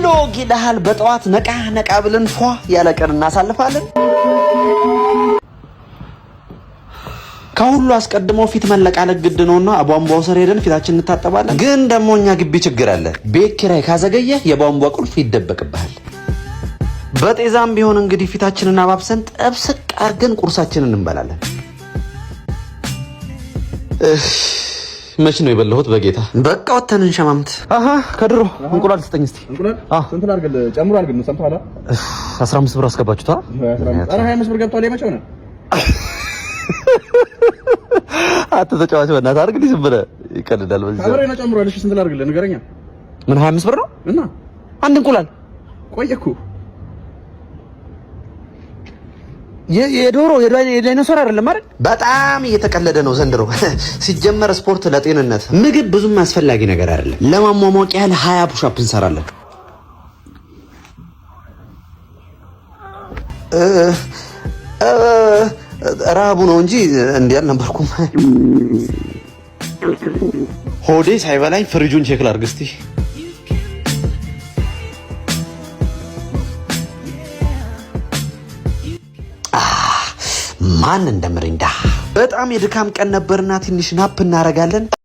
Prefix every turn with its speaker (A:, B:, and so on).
A: ብሎግ ይልሃል። በጠዋት ነቃ ብለን ፏ ያለ ቀን እናሳልፋለን። ከሁሉ አስቀድሞ ፊት መለቃለቅ ግድ ነውና አቧንቧው ስር ሄደን ፊታችን እንታጠባለን። ግን ደግሞ እኛ ግቢ ችግር አለ። ቤት ኪራይ ካዘገየ የቧንቧ ቁልፍ ይደበቅብሃል። በጤዛም ቢሆን እንግዲህ ፊታችንን አባብሰን ጠብስቅ አርገን ቁርሳችንን እንበላለን። መች ነው የበላሁት በጌታ። በቃ ወተን እንሸማምት። ከድሮ እንቁላል ስጠኝ እስቲ።
B: እንቁላል ስንት ላድርግ? ጨምሮ አድርግ ነው ሰምተሃል?
A: 15 ብር አስገባችሁታ?
B: ኧረ 25 ብር ገብቷል። የመቼው ነው?
A: አትተጫዋች በእናትህ አድርግ። ዝም ብለህ ይቀልዳል። በዚህ
B: አብሬ ነው ጨምሯል። እሺ ስንት ላድርግልህ ንገረኛ።
A: ምን 25 ብር ነው?
B: እና
A: አንድ እንቁላል
B: ቆየኩ።
A: የዶሮ የዳይኖሰር አይደለም አይደል? በጣም እየተቀለደ ነው ዘንድሮ። ሲጀመር ስፖርት ለጤንነት ምግብ ብዙም አስፈላጊ ነገር አይደለም። ለማሟሟቅ ያህል 20 ፑሽ-አፕ እንሰራለን። ረሃቡ ነው እንጂ እንዲህ አልነበርኩም። ሆዴ ሳይበላኝ ፍሪጁን ቼክ ላድርግ እስቲ። ማን እንደምሪንዳ። በጣም የድካም ቀን ነበርና ትንሽ ናፕ እናደርጋለን።